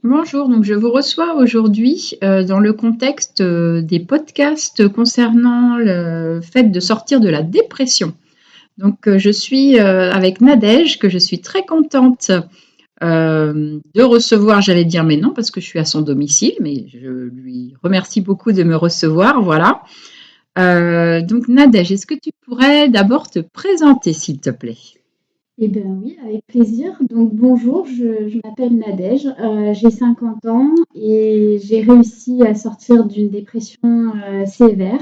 Bonjour, donc je vous reçois aujourd'hui dans le contexte des podcasts concernant le fait de sortir de la dépression. Donc je suis avec Nadège, que je suis très contente de recevoir, j'allais dire mais non, parce que je suis à son domicile, mais je lui remercie beaucoup de me recevoir, voilà. Donc Nadège, est-ce que tu pourrais d'abord te présenter, s'il te plaît? Eh bien oui, avec plaisir. Donc bonjour, je m'appelle Nadège, j'ai 50 ans et j'ai réussi à sortir d'une dépression sévère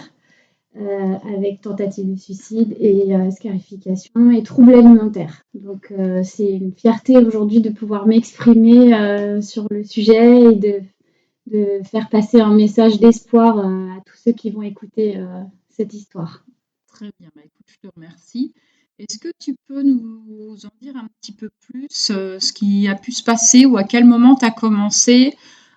avec tentative de suicide et scarification et troubles alimentaires. Donc c'est une fierté aujourd'hui de pouvoir m'exprimer sur le sujet et de faire passer un message d'espoir à tous ceux qui vont écouter cette histoire. Très bien, bah, écoute, je te remercie. Est-ce que tu peux nous en dire un petit peu plus ce qui a pu se passer ou à quel moment tu as commencé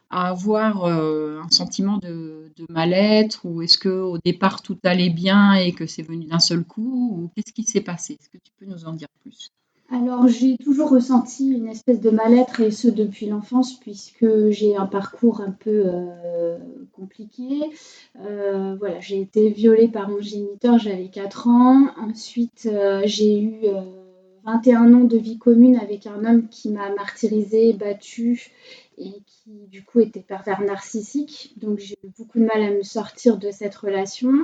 à avoir un sentiment de mal-être ou est-ce que au départ tout allait bien et que c'est venu d'un seul coup ou qu'est-ce qui s'est passé? Est-ce que tu peux nous en dire plus? Alors, j'ai toujours ressenti une espèce de mal-être et ce depuis l'enfance puisque j'ai un parcours un peu compliqué. Voilà, j'ai été violée par mon géniteur, j'avais 4 ans. Ensuite, j'ai eu 21 ans de vie commune avec un homme qui m'a martyrisée, battue et qui du coup était pervers narcissique. Donc j'ai eu beaucoup de mal à me sortir de cette relation.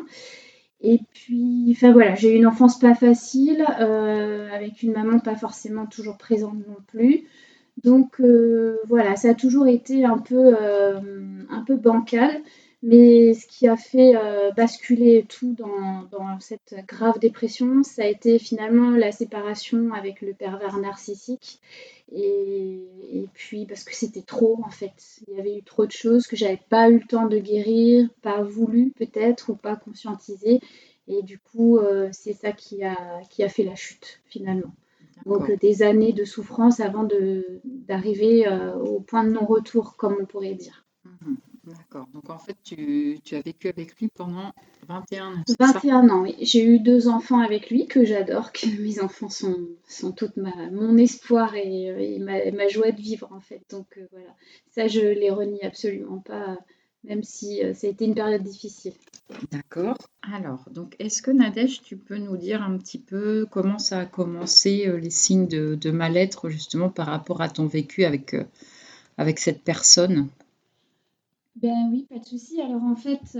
Et puis, enfin voilà, j'ai eu une enfance pas facile, avec une maman pas forcément toujours présente non plus. Donc voilà, ça a toujours été un peu bancal, mais ce qui a fait basculer tout dans cette grave dépression, ça a été finalement la séparation avec le pervers narcissique. Et puis parce que c'était trop en fait, il y avait eu trop de choses que j'avais pas eu le temps de guérir, pas voulu peut-être ou pas conscientisé. Et du coup, c'est ça qui a fait la chute finalement. Donc D'accord. des années de souffrance avant d'arriver au point de non-retour, comme on pourrait dire. Mhm. D'accord. Donc en fait, tu as vécu avec lui pendant 21 ans, c'est ça? 21 ans, oui. J'ai eu 2 enfants avec lui que j'adore, que mes enfants sont toute mon espoir et ma joie de vivre en fait. Donc voilà, ça je les renie absolument pas, même si ça a été une période difficile. D'accord. Alors, donc, est-ce que Nadège, tu peux nous dire un petit peu comment ça a commencé, les signes de mal-être, justement, par rapport à ton vécu avec cette personne? Ben oui, pas de souci. Alors en fait,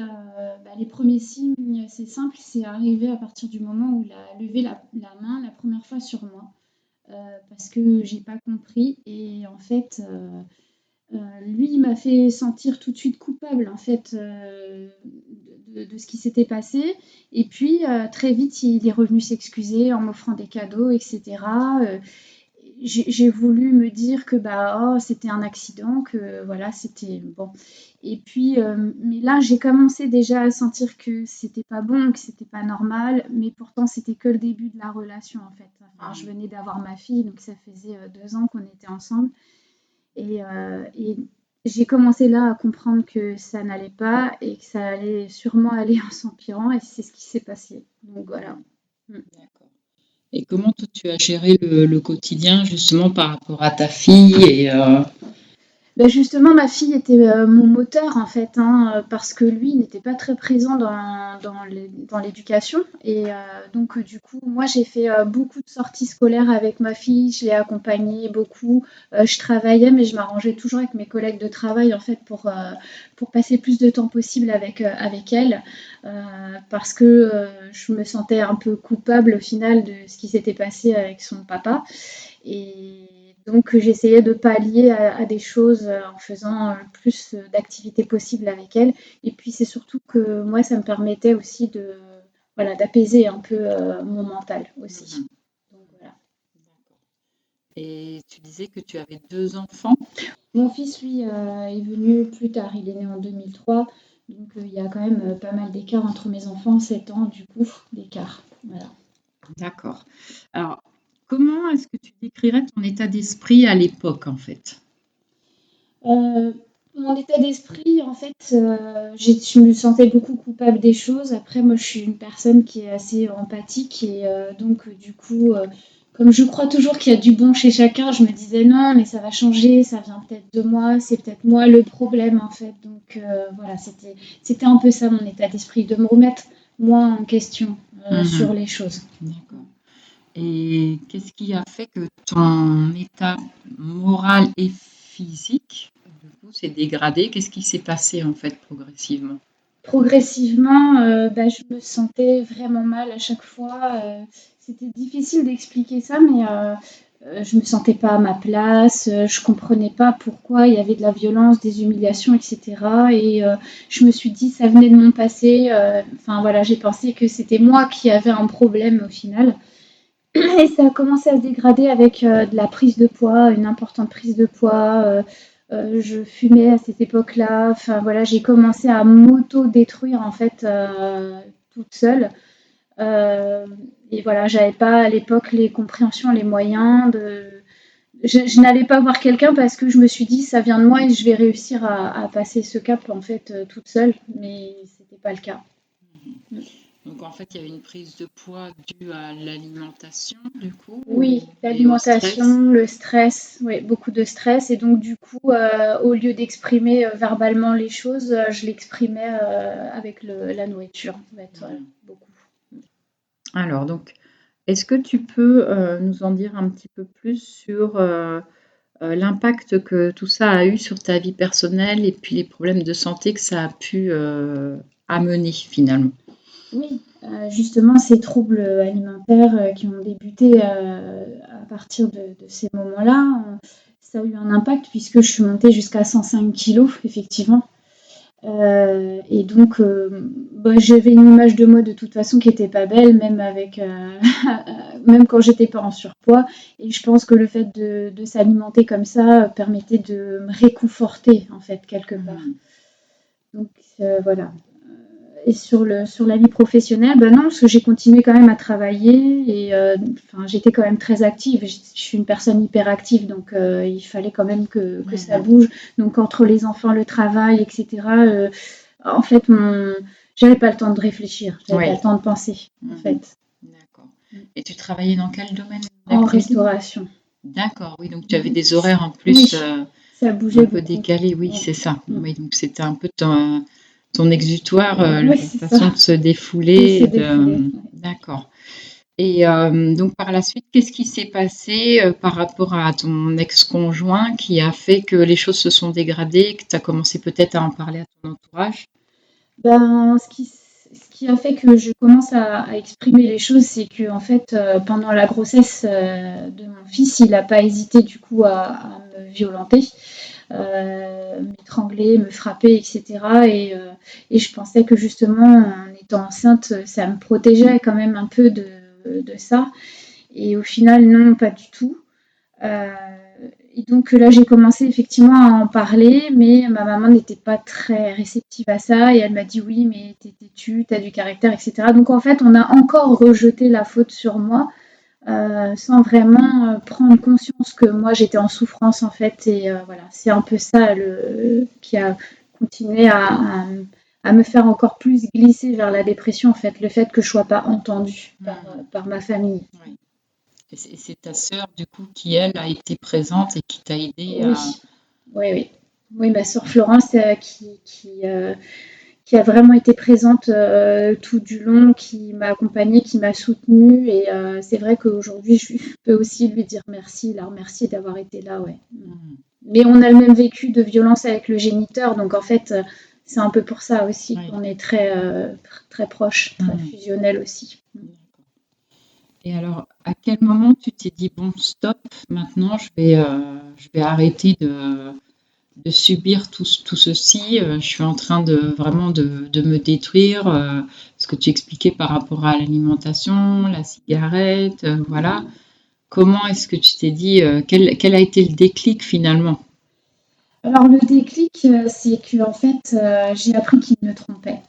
les premiers signes, c'est simple, c'est arrivé à partir du moment où il a levé la main la première fois sur moi. Parce que j'ai pas compris et en fait, lui, il m'a fait sentir tout de suite coupable en fait, de ce qui s'était passé et puis, très vite, il est revenu s'excuser en m'offrant des cadeaux et cetera, j'ai voulu me dire que, bah, oh, c'était un accident, que voilà, c'était bon et puis, mais là, j'ai commencé déjà à sentir que c'était pas bon, que c'était pas normal, mais pourtant c'était que le début de la relation, en fait. Enfin, je Mmh. venais d'avoir ma fille, donc ça faisait, 2 ans qu'on était ensemble et j'ai commencé là à comprendre que ça n'allait pas et que ça allait sûrement aller en s'empirant et c'est ce qui s'est passé. Donc voilà. Mmh. D'accord. Et comment toi, tu as géré le quotidien, justement, par rapport à ta fille et Bah, justement, ma fille était, mon moteur en fait, hein, parce que lui n'était pas très présent dans l'éducation et donc du coup, moi j'ai fait, beaucoup de sorties scolaires avec ma fille, je l'ai accompagnée beaucoup, je travaillais mais je m'arrangeais toujours avec mes collègues de travail en fait pour passer plus de temps possible avec elle, heu, parce que, je me sentais un peu coupable au final de ce qui s'était passé avec son papa et donc j'essayais de pallier à des choses en faisant le plus d'activités possibles avec elle. Et puis c'est surtout que moi, ça me permettait aussi de, voilà, d'apaiser un peu mon mental aussi. Mmh. Donc voilà. D'accord. Et tu disais que tu avais 2 enfants? Mon fils, lui, est venu plus tard. Il est né en 2003. Donc il y a quand même pas mal d'écart entre mes enfants, 7 ans du coup d'écart. Voilà. D'accord. Alors, comment est-ce que tu décrirais ton état d'esprit à l'époque, en fait? Heu, Mon état d'esprit, en fait, je me sentais beaucoup coupable des choses. Après, moi, je suis une personne qui est assez empathique et donc du coup, comme je crois toujours qu'il y a du bon chez chacun, je me disais non, mais ça va changer, ça vient peut-être de moi, c'est peut-être moi le problème en fait. Donc voilà, c'était un peu ça mon état d'esprit, de me remettre moi en question Mhm. sur les choses. D'accord. Et qu'est-ce qui a fait que ton état moral et physique, du coup, s'est dégradé? Qu'est-ce qui s'est passé en fait progressivement? Progressivement, je me sentais vraiment mal à chaque fois. C'était difficile d'expliquer ça, mais je me sentais pas à ma place. Je comprenais pas pourquoi il y avait de la violence, des humiliations, etc. Et je me suis dit ça venait de mon passé. Enfin voilà, j'ai pensé que c'était moi qui avais un problème au final. Et ça a commencé à se dégrader avec de la prise de poids, une importante prise de poids. Je fumais à cette époque-là. Enfin voilà, j'ai commencé à m'auto-détruire en fait toute seule. Euh, et voilà, j'avais pas à l'époque les compréhensions, les moyens de. Je n'allais pas voir quelqu'un parce que je me suis dit ça vient de moi et je vais réussir à passer ce cap en fait toute seule, mais c'était pas le cas. Donc en fait, il y a eu une prise de poids due à l'alimentation, du coup, Oui, et au stress. l'alimentation, le stress, oui, beaucoup de stress. Et donc, du coup, au lieu d'exprimer verbalement les choses, je l'exprimais avec la nourriture, en fait, voilà, Mhm. beaucoup. Alors, donc, est-ce que tu peux nous en dire un petit peu plus sur l'impact que tout ça a eu sur ta vie personnelle et puis les problèmes de santé que ça a pu amener finalement? Oui, justement, ces troubles alimentaires qui ont débuté à partir de ces moments-là, ça a eu un impact puisque je suis montée jusqu'à 105 kilos, effectivement. Et donc, j'avais une image de moi de toute façon qui était pas belle, même avec, même quand j'étais pas en surpoids. Et je pense que le fait de s'alimenter comme ça permettait de me réconforter en fait quelque part. Mhm. Donc voilà. Et sur la vie professionnelle, ben non, parce que j'ai continué quand même à travailler et enfin, j'étais quand même très active. Je suis une personne hyper active, donc il fallait quand même que ça Mhm. bouge. Donc entre les enfants, le travail, etc., en fait, j'avais pas le temps de réfléchir, j'avais pas Oui. le temps de penser, en Mhm. fait. D'accord. Et tu travaillais dans quel domaine En d'activité? restauration. D'accord, oui, donc tu avais des horaires en plus Oui, ça un bougeait peu beaucoup. décalés, oui, Oui, c'est ça. mm. Oui, donc c'était un peu ton exutoire, Oui, la c'est ça. façon de se De défouler. se défouler. Ouais. D'accord. Et donc par la suite, qu'est-ce qui s'est passé par rapport à ton ex-conjoint qui a fait que les choses se sont dégradées, que tu as commencé peut-être à en parler à ton entourage? Ben, ce qui a fait que je commence à exprimer les choses, c'est que en fait, pendant la grossesse de mon fils, il n'a pas hésité du coup à me violenter, m'étrangler, me frapper, etc. Et je pensais que justement, en étant enceinte, ça me protégeait quand même un peu de ça. Et au final, non, pas du tout. Euh, et donc là, j'ai commencé effectivement à en parler, mais ma maman n'était pas très réceptive à ça et elle m'a dit oui, mais t'es têtue, t'as du caractère, etc. Donc en fait, on a encore rejeté la faute sur moi sans vraiment prendre conscience que moi j'étais en souffrance en fait. Et voilà, c'est un peu ça qui a continué à me faire encore plus glisser vers la dépression en fait, le fait que je sois pas entendue par ma famille. Oui. Et c'est ta sœur, du coup, qui, elle, a été présente et qui t'a aidé à... Oui, oui, oui. Oui, ma sœur Florence qui a vraiment été présente tout du long, qui m'a accompagnée, qui m'a soutenue. Et c'est vrai qu'aujourd'hui, je peux aussi lui dire merci, la remercier d'avoir été là. Ouais. Mhm. Mais on a le même vécu de violence avec le géniteur, donc en fait, c'est un peu pour ça aussi Oui. qu'on est très proches, très Mhm. fusionnels aussi. Et alors, à quel moment tu t'es dit, bon, stop, maintenant je vais arrêter de subir tout ceci, je suis en train de vraiment de me détruire, ce que tu expliquais par rapport à l'alimentation, la cigarette, voilà. Comment est-ce que tu t'es dit, quel a été le déclic finalement? Alors le déclic, c'est que en fait, j'ai appris qu'il me trompait.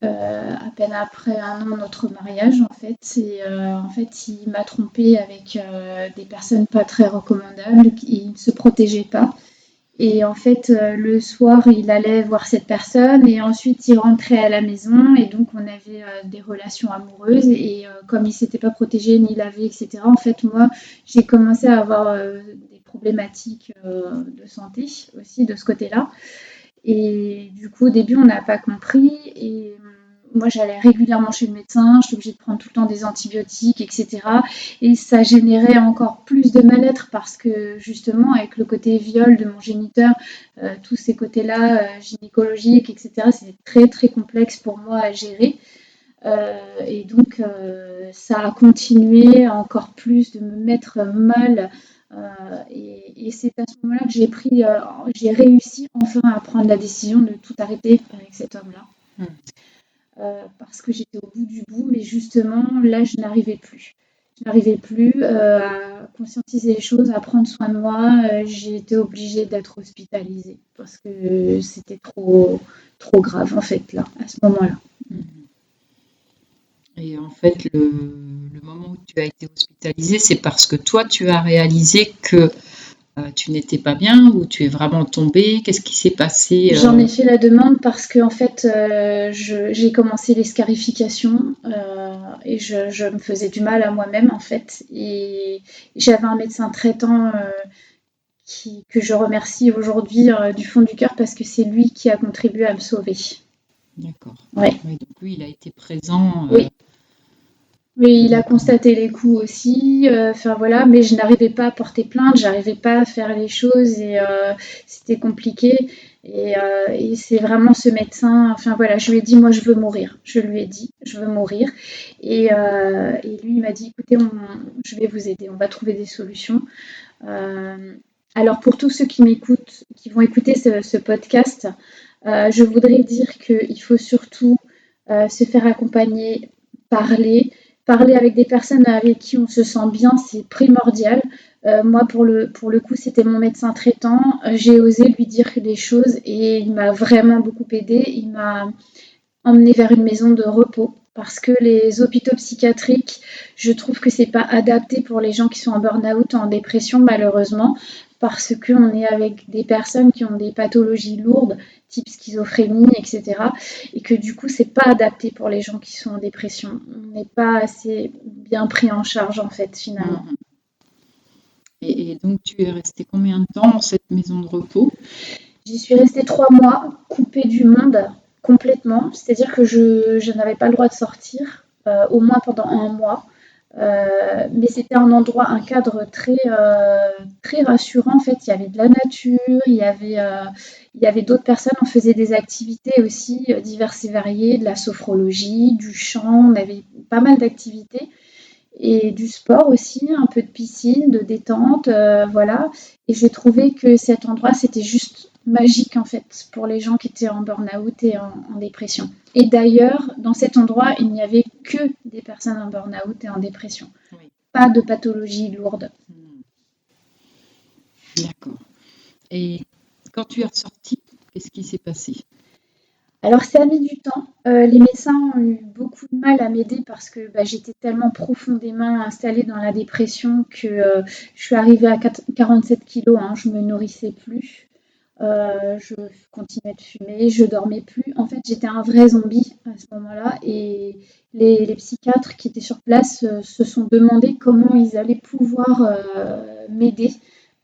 À peine après un an de notre mariage, en fait. Et en fait, il m'a trompée avec des personnes pas très recommandables. Il ne se protégeait pas. Et en fait, le soir, il allait voir cette personne et ensuite il rentrait à la maison et donc on avait des relations amoureuses et comme il s'était pas protégé ni lavé, etc. En fait, moi, j'ai commencé à avoir des problématiques de santé aussi de ce côté-là. Et du coup, au début, on n'a pas compris. Et moi, j'allais régulièrement chez le médecin, j'étais obligée de prendre tout le temps des antibiotiques, etc. Et ça générait encore plus de mal-être parce que justement, avec le côté viol de mon géniteur, tous ces côtés-là, gynécologiques, etc., c'est très, très complexe pour moi à gérer. Et donc, ça a continué encore plus de me mettre mal. Et c'est à ce moment-là que j'ai réussi enfin à prendre la décision de tout arrêter avec cet homme-là. Parce que j'étais au bout du bout, mais justement, là, je n'arrivais plus. Je n'arrivais plus à conscientiser les choses, à prendre soin de moi. J'ai été obligée d'être hospitalisée parce que c'était trop, trop grave, en fait, là, à ce moment-là. Et en fait, le moment où tu as été hospitalisée, c'est parce que toi, tu as réalisé que tu n'étais pas bien ou tu es vraiment tombée. Qu'est-ce qui s'est passé J'en ai fait la demande parce que en fait, j'ai commencé les scarifications et je me faisais du mal à moi-même en fait. Et j'avais un médecin traitant que je remercie aujourd'hui du fond du cœur parce que c'est lui qui a contribué à me sauver. D'accord. Ouais. Oui, donc lui, il a été présent. Oui. Oui, il a constaté les coups aussi. Enfin voilà, mais je n'arrivais pas à porter plainte, j'arrivais pas à faire les choses et c'était compliqué. Et c'est vraiment ce médecin. Enfin voilà, je lui ai dit moi je veux mourir. Je lui ai dit je veux mourir. Et lui il m'a dit écoutez, je vais vous aider, on va trouver des solutions. Alors pour tous ceux qui m'écoutent, qui vont écouter ce podcast, je voudrais dire qu'il faut surtout se faire accompagner, parler avec des personnes avec qui on se sent bien, c'est primordial. Moi, pour le coup, c'était mon médecin traitant. J'ai osé lui dire les choses et il m'a vraiment beaucoup aidé. Il m'a emmené vers une maison de repos parce que les hôpitaux psychiatriques, je trouve que c'est pas adapté pour les gens qui sont en burn-out, en dépression, malheureusement, parce qu'on est avec des personnes qui ont des pathologies lourdes, type schizophrénie, etc. Et que du coup, c'est pas adapté pour les gens qui sont en dépression. On n'est pas assez bien pris en charge, en fait, finalement. Et donc, tu es restée combien de temps dans cette maison de repos? J'y suis restée 3 mois, coupée du monde complètement. C'est-à-dire que je n'avais pas le droit de sortir, au moins pendant 1 mois. Mais c'était un endroit, un cadre très, très rassurant. En fait, il y avait de la nature, il y avait d'autres personnes. On faisait des activités aussi diverses et variées, de la sophrologie, du chant. On avait pas mal d'activités et du sport aussi, un peu de piscine, de détente, voilà. Et j'ai trouvé que cet endroit, c'était juste magique en fait pour les gens qui étaient en burn-out et en dépression. Et d'ailleurs, dans cet endroit, il n'y avait que des personnes en burn-out et en dépression. Oui. Pas de pathologie lourde. D'accord. Et quand tu es ressortie, qu'est-ce qui s'est passé? Alors ça a mis du temps. Les médecins ont eu beaucoup de mal à m'aider parce que j'étais tellement profondément installée dans la dépression que je suis arrivée à 47 kilos, hein, je ne me nourrissais plus. Je continuais de fumer, je dormais plus. En fait, j'étais un vrai zombie à ce moment-là et les psychiatres qui étaient sur place se sont demandé comment ils allaient pouvoir m'aider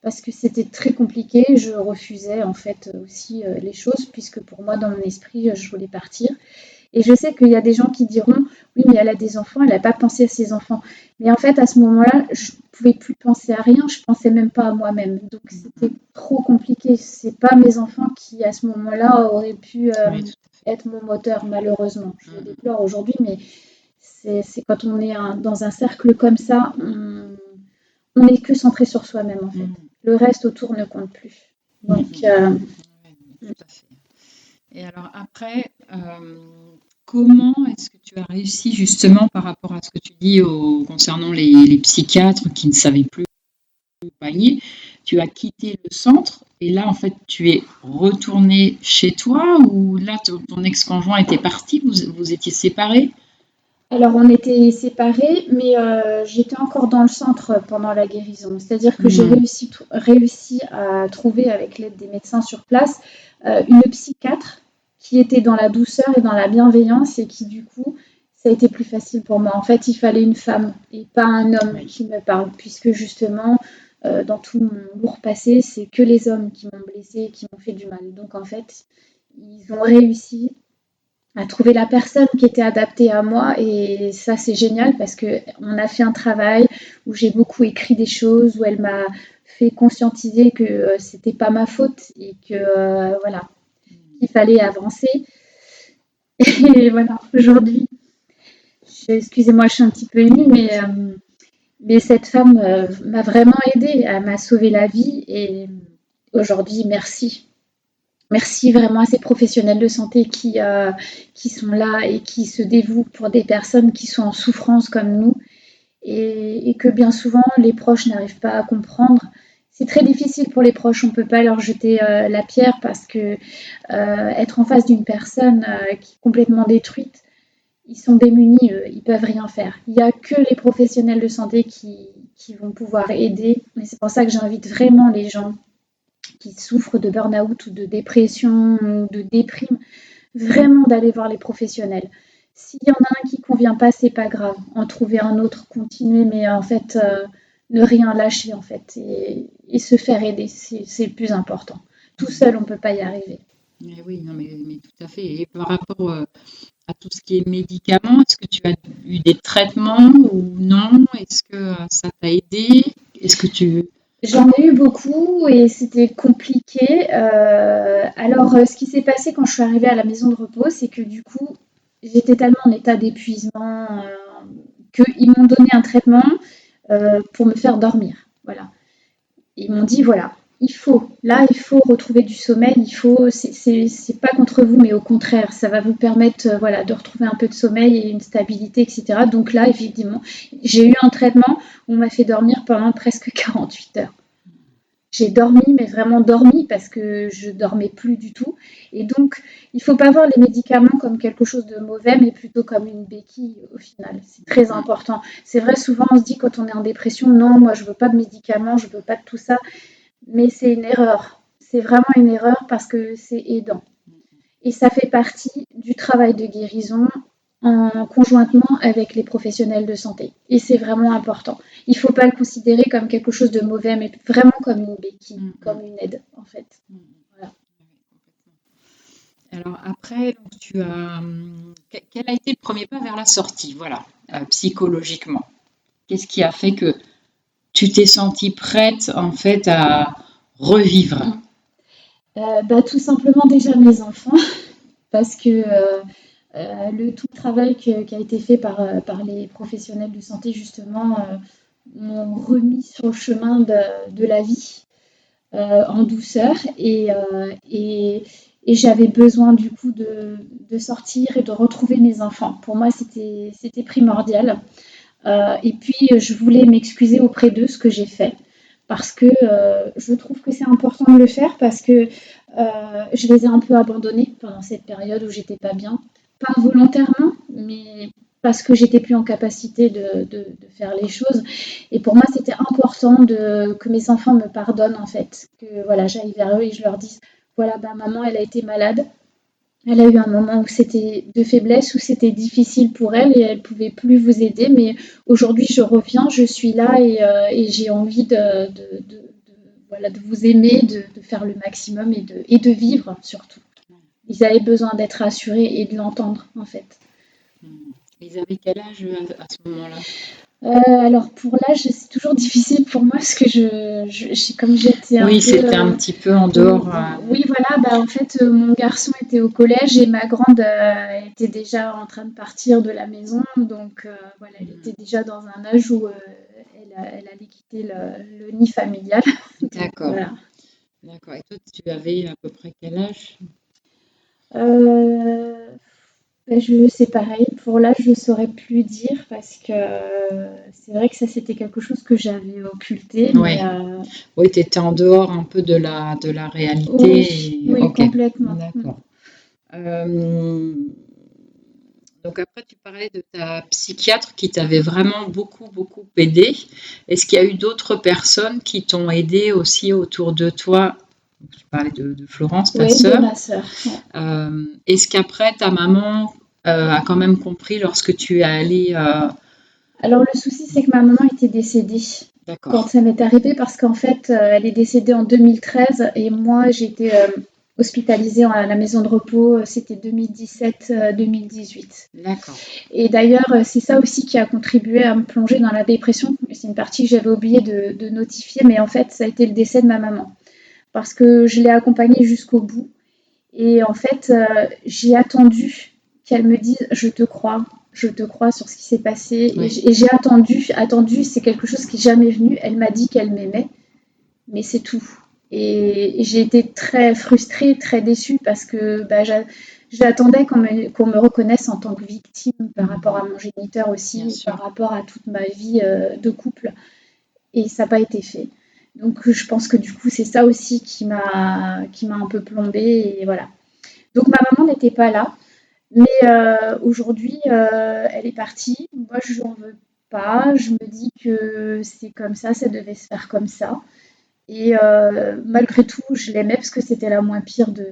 parce que c'était très compliqué. Je refusais en fait aussi les choses puisque pour moi, dans mon esprit, je voulais partir. Et je sais qu'il y a des gens qui diront oui, mais elle a des enfants, elle n'a pas pensé à ses enfants. Mais en fait, à ce moment-là, je ne pouvais plus penser à rien, je ne pensais même pas à moi-même. Donc c'était trop compliqué. Ce n'est pas mes enfants qui, à ce moment-là, auraient pu être mon moteur, malheureusement. Je le déplore aujourd'hui, mais c'est quand on est dans un cercle comme ça, on n'est que centré sur soi-même, en fait. Le reste autour ne compte plus. Donc, tout à fait. Et alors après, comment est-ce que tu as réussi justement par rapport à ce que tu dis concernant les psychiatres qui ne savaient plus accompagner, tu as quitté le centre et là en fait tu es retournée chez toi ou là ton ex-conjoint était parti, vous étiez séparés? Alors, on était séparés, mais j'étais encore dans le centre pendant la guérison. C'est-à-dire que j'ai Hmm. réussi à trouver, avec l'aide des médecins sur place, une psychiatre qui était dans la douceur et dans la bienveillance et qui, du coup, ça a été plus facile pour moi. En fait, il fallait une femme et pas un homme Oui. qui me parle, puisque justement, dans tout mon lourd passé, c'est que les hommes qui m'ont blessée et qui m'ont fait du mal. Donc, en fait, ils ont réussi à trouver la personne qui était adaptée à moi et ça c'est génial parce que on a fait un travail où j'ai beaucoup écrit des choses où elle m'a fait conscientiser que c'était pas ma faute et que voilà qu'il fallait avancer et voilà aujourd'hui excusez-moi je suis un petit peu émue mais cette femme m'a vraiment aidée, elle m'a sauvé la vie et aujourd'hui merci. Merci vraiment à ces professionnels de santé qui sont là et qui se dévouent pour des personnes qui sont en souffrance comme nous et que bien souvent les proches n'arrivent pas à comprendre. C'est très difficile pour les proches, on ne peut pas leur jeter la pierre parce que être en face d'une personne qui est complètement détruite, ils sont démunis, ils peuvent rien faire. Il n'y a que les professionnels de santé qui vont pouvoir aider. Et c'est pour ça que j'invite vraiment les gens qui souffrent de burn-out ou de dépression ou de déprime, vraiment d'aller voir les professionnels. S'il y en a un qui ne convient pas, c'est pas grave. En trouver un autre, continuer, mais en fait, ne rien lâcher en fait et se faire aider, c'est le plus important. Tout seul, on ne peut pas y arriver. Eh oui, non, mais tout à fait. Et par rapport à tout ce qui est médicaments, est-ce que tu as eu des traitements ou non? Est-ce que ça t'a aidé? Est-ce que tu... J'en ai eu beaucoup et c'était compliqué. Alors, ce qui s'est passé quand je suis arrivée à la maison de repos, c'est que du coup, j'étais tellement en état d'épuisement qu'ils m'ont donné un traitement pour me faire dormir. Voilà. Ils m'ont dit voilà, il faut retrouver du sommeil. C'est pas contre vous, mais au contraire, ça va vous permettre voilà, de retrouver un peu de sommeil et une stabilité, etc. Donc là, effectivement, j'ai eu un traitement où on m'a fait dormir pendant presque 48 heures. J'ai dormi, mais vraiment dormi parce que je dormais plus du tout. Et donc, il ne faut pas voir les médicaments comme quelque chose de mauvais, mais plutôt comme une béquille au final. C'est très important. C'est vrai, souvent on se dit quand on est en dépression, non, moi je veux pas de médicaments, je veux pas de tout ça. Mais c'est une erreur. C'est vraiment une erreur parce que c'est aidant. Et ça fait partie du travail de guérison en conjointement avec les professionnels de santé. Et c'est vraiment important. Il ne faut pas le considérer comme quelque chose de mauvais, mais vraiment comme une béquille, comme une aide, en fait. Voilà. Alors après, donc, quel a été le premier pas vers la sortie, voilà, psychologiquement? Qu'est-ce qui a fait que tu t'es sentie prête en fait à revivre? Tout simplement déjà mes enfants, parce que tout le travail qui a été fait par les professionnels de santé, justement, m'ont remis sur le chemin de la vie. En douceur et j'avais besoin du coup de sortir et de retrouver mes enfants. Pour moi, c'était primordial. Et puis, je voulais m'excuser auprès d'eux, ce que j'ai fait, parce que je trouve que c'est important de le faire, parce que je les ai un peu abandonnés pendant cette période où j'étais pas bien. Pas volontairement, mais parce que j'étais plus en capacité de faire les choses. Et pour moi, c'était important que mes enfants me pardonnent, en fait. Que voilà, j'aille vers eux et je leur dise, voilà, bah, maman, elle a été malade. Elle a eu un moment où c'était de faiblesse, où c'était difficile pour elle et elle ne pouvait plus vous aider. Mais aujourd'hui, je reviens, je suis là et j'ai envie voilà, de vous aimer, de faire le maximum et de vivre surtout. Ils avaient besoin d'être rassurés et de l'entendre, en fait. Ils avaient quel âge à ce moment-là? Alors pour l'âge, c'est toujours difficile pour moi parce que comme j'étais un Oui, peu... c'était un petit peu en dehors. oui, voilà, bah, en fait, mon garçon était au collège et ma grande était déjà en train de partir de la maison. Donc voilà, elle était déjà dans un âge où elle allait quitter le nid familial. Donc, D'accord, voilà. d'accord. Et toi, tu avais à peu près quel âge? Euh, c'est pareil. Pour l'âge, je ne saurais plus dire parce que c'est vrai que ça, c'était quelque chose que j'avais occulté. Oui, Mais oui, tu étais en dehors un peu de la réalité. oui, oui, Ok, complètement. d'accord. Euh, Donc après, tu parlais de ta psychiatre qui t'avait vraiment beaucoup, beaucoup aidé. Est-ce qu'il y a eu d'autres personnes qui t'ont aidé aussi autour de toi? Tu parlais de Florence, ta Oui, de sœur. ma sœur. Ouais. Est-ce qu'après, ta maman a quand même compris lorsque tu es allée... Alors le souci, c'est que ma maman était décédée quand D'accord, ça m'est arrivé parce qu'en fait, elle est décédée en 2013 et moi, j'ai été hospitalisée à la maison de repos, c'était 2017-2018. d'accord. Et d'ailleurs, c'est ça aussi qui a contribué à me plonger dans la dépression. C'est une partie que j'avais oublié de notifier, mais en fait, ça a été le décès de ma maman. Parce que je l'ai accompagnée jusqu'au bout. Et en fait, j'ai attendu qu'elle me dise je te crois sur ce qui s'est passé. Oui. Et j'ai attendu, c'est quelque chose qui n'est jamais venu. Elle m'a dit qu'elle m'aimait, mais c'est tout. Et j'ai été très frustrée, très déçue parce que j'attendais qu'on me reconnaisse en tant que victime par rapport à mon géniteur Bien aussi, sûr. par rapport à toute ma vie de couple. Et ça n'a pas été fait. Donc je pense que du coup, c'est ça aussi qui m'a un peu plombée. Et voilà. Donc ma maman n'était pas là. Mais aujourd'hui, elle est partie. Moi, je n'en veux pas. Je me dis que c'est comme ça devait se faire comme ça. Et malgré tout, je l'aimais parce que c'était la moins pire de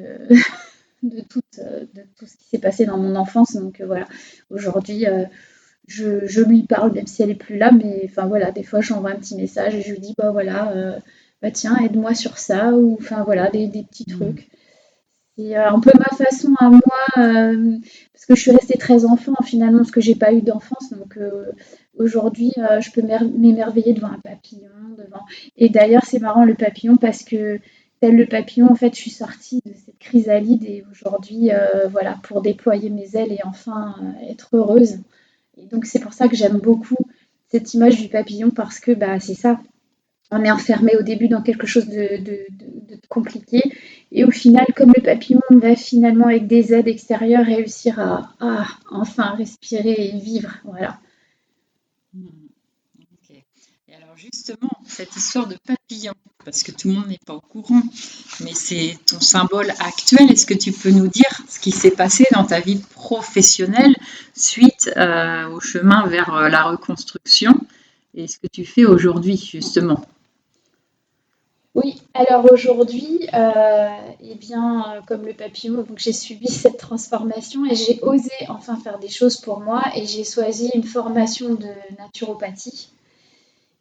tout ce qui s'est passé dans mon enfance. Donc voilà, aujourd'hui, je lui parle, même si elle n'est plus là. Mais enfin voilà, des fois, j'envoie un petit message et je lui dis, bah voilà, bah tiens, aide-moi sur ça. Ou enfin voilà, des petits trucs. C'est un peu ma façon à moi, parce que je suis restée très enfant finalement, parce que j'ai pas eu d'enfance. Donc aujourd'hui, je peux m'émerveiller devant un papillon, devant. Et d'ailleurs, c'est marrant le papillon parce que tel le papillon, en fait, je suis sortie de cette chrysalide et aujourd'hui, voilà, pour déployer mes ailes et enfin être heureuse. Et donc c'est pour ça que j'aime beaucoup cette image du papillon parce que bah c'est ça, on est enfermé au début dans quelque chose de compliqué. Et au final, comme le papillon, on va finalement, avec des aides extérieures, réussir à enfin respirer et vivre. Voilà. Ok. Et alors justement, cette histoire de papillon, parce que tout le monde n'est pas au courant, mais c'est ton symbole actuel. Est-ce que tu peux nous dire ce qui s'est passé dans ta vie professionnelle suite au chemin vers la reconstruction et ce que tu fais aujourd'hui justement? Oui, alors aujourd'hui, eh bien, comme le papillon, donc j'ai subi cette transformation et j'ai osé enfin faire des choses pour moi et j'ai choisi une formation de naturopathie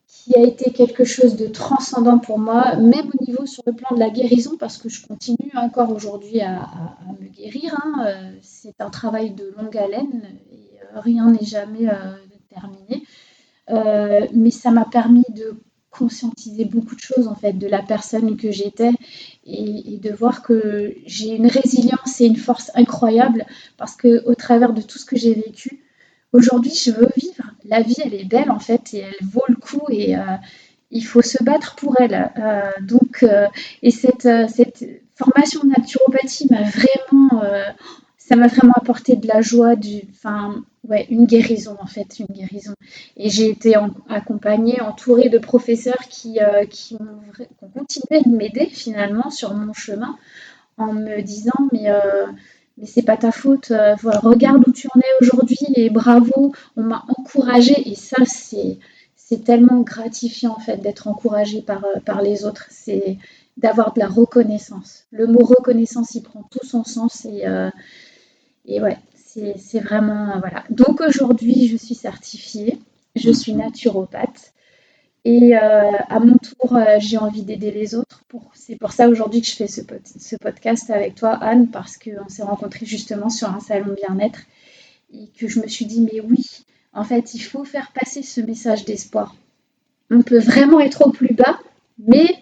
qui a été quelque chose de transcendant pour moi, même au niveau sur le plan de la guérison, parce que je continue encore aujourd'hui à me guérir. Hein. C'est un travail de longue haleine et rien n'est jamais terminé. Mais ça m'a permis de conscientiser beaucoup de choses en fait de la personne que j'étais et de voir que j'ai une résilience et une force incroyable parce que au travers de tout ce que j'ai vécu, aujourd'hui je veux vivre. La vie elle est belle en fait et elle vaut le coup et il faut se battre pour elle. Et cette formation de naturopathie ça m'a vraiment apporté de la joie, enfin, ouais, une guérison en fait, une guérison. Et j'ai été accompagnée, entourée de professeurs qui ont continué de m'aider finalement sur mon chemin en me disant mais c'est pas ta faute, voilà, regarde où tu en es aujourd'hui et bravo, on m'a encouragée et ça c'est tellement gratifiant en fait d'être encouragée par les autres, c'est d'avoir de la reconnaissance. Le mot reconnaissance, il prend tout son sens et ouais, c'est vraiment voilà. Donc aujourd'hui, je suis certifiée, je suis naturopathe. Et à mon tour, j'ai envie d'aider les autres. C'est pour ça aujourd'hui que je fais ce podcast avec toi, Anne, parce qu'on s'est rencontrés justement sur un salon bien-être et que je me suis dit, mais oui, en fait, il faut faire passer ce message d'espoir. On peut vraiment être au plus bas, mais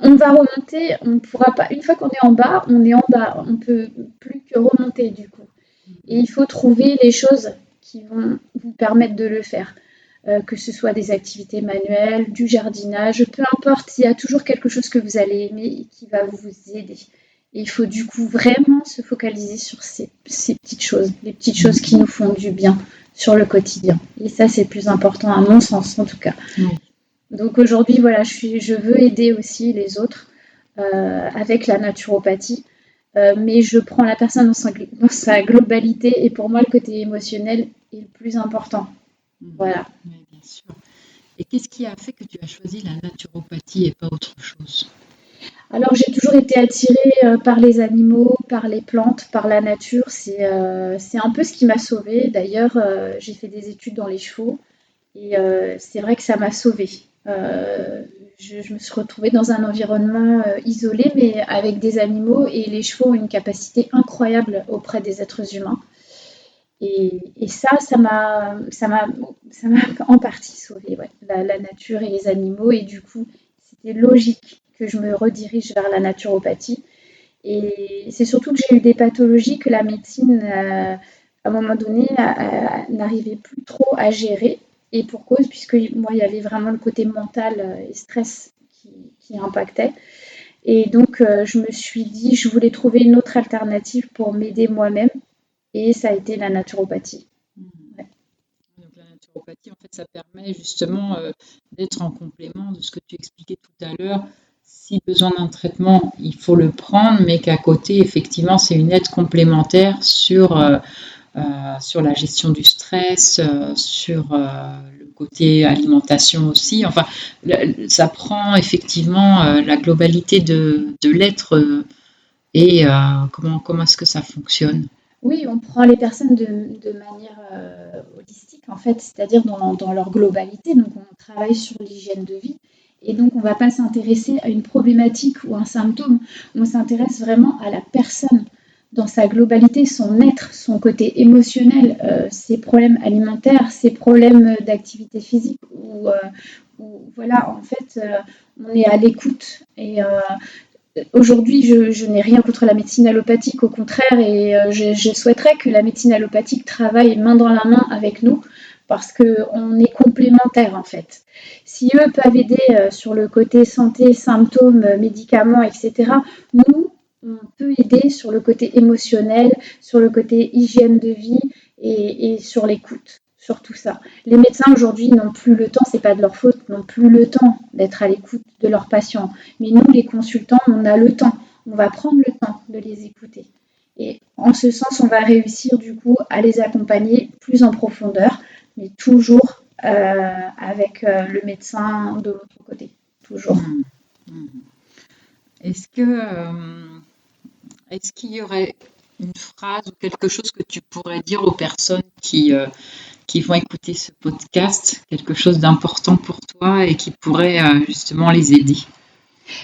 on va remonter, on ne pourra pas. Une fois qu'on est en bas, on est en bas. On ne peut plus que remonter du coup. Et il faut trouver les choses qui vont vous permettre de le faire. Que ce soit des activités manuelles, du jardinage, peu importe, il y a toujours quelque chose que vous allez aimer et qui va vous aider. Et il faut du coup vraiment se focaliser sur ces petites choses, les petites choses qui nous font du bien sur le quotidien. Et ça, c'est le plus important à mon sens en tout cas. Donc aujourd'hui, voilà, je veux aider aussi les autres avec la naturopathie. mais je prends la personne dans sa globalité et pour moi, le côté émotionnel est le plus important. Voilà. Oui, bien sûr. Et qu'est-ce qui a fait que tu as choisi la naturopathie et pas autre chose? Alors, j'ai toujours été attirée par les animaux, par les plantes, par la nature. C'est un peu ce qui m'a sauvée. D'ailleurs, j'ai fait des études dans les chevaux et c'est vrai que ça m'a sauvée. Je me suis retrouvée dans un environnement isolé, mais avec des animaux et les chevaux ont une capacité incroyable auprès des êtres humains. Et ça m'a en partie sauvée, ouais, la nature et les animaux. Et du coup, c'était logique que je me redirige vers la naturopathie. Et c'est surtout que j'ai eu des pathologies que la médecine, à un moment donné, n'arrivait plus trop à gérer. Et pour cause, puisque moi, il y avait vraiment le côté mental et stress qui impactait. Et donc, je me suis dit, je voulais trouver une autre alternative pour m'aider moi-même. Et ça a été la naturopathie. Ouais. Donc la naturopathie, en fait, ça permet justement d'être en complément de ce que tu expliquais tout à l'heure. Si besoin d'un traitement, il faut le prendre, mais qu'à côté, effectivement, c'est une aide complémentaire sur la gestion du stress, sur le côté alimentation aussi. Enfin, ça prend effectivement la globalité de l'être et comment est-ce que ça fonctionne. Oui, on prend les personnes de manière holistique, en fait, c'est-à-dire dans leur globalité. Donc, on travaille sur l'hygiène de vie. Et donc, on ne va pas s'intéresser à une problématique ou un symptôme. On s'intéresse vraiment à la personne dans sa globalité, son être, son côté émotionnel, ses problèmes alimentaires, ses problèmes d'activité physique. Voilà, en fait, on est à l'écoute. Et aujourd'hui, je n'ai rien contre la médecine allopathique, au contraire, et je souhaiterais que la médecine allopathique travaille main dans la main avec nous, parce qu'on est complémentaires en fait. Si eux peuvent aider sur le côté santé, symptômes, médicaments, etc., nous, on peut aider sur le côté émotionnel, sur le côté hygiène de vie et sur l'écoute, sur tout ça. Les médecins aujourd'hui n'ont plus le temps, c'est pas de leur faute, n'ont plus le temps d'être à l'écoute de leurs patients. Mais nous, les consultants, on a le temps. On va prendre le temps de les écouter. Et en ce sens, on va réussir du coup à les accompagner plus en profondeur, mais toujours avec le médecin de l'autre côté. Toujours. Est-ce qu'il y aurait une phrase ou quelque chose que tu pourrais dire aux personnes qui vont écouter ce podcast, quelque chose d'important pour toi et qui pourrait justement les aider?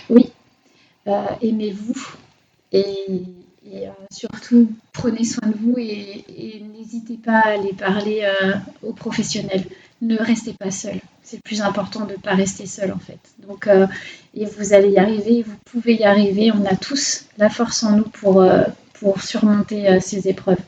Oui, aimez-vous et surtout prenez soin de vous et n'hésitez pas à aller parler aux professionnels. Ne restez pas seul. C'est le plus important de ne pas rester seul en fait. Donc, et vous allez y arriver, vous pouvez y arriver. On a tous la force en nous pour surmonter ces épreuves.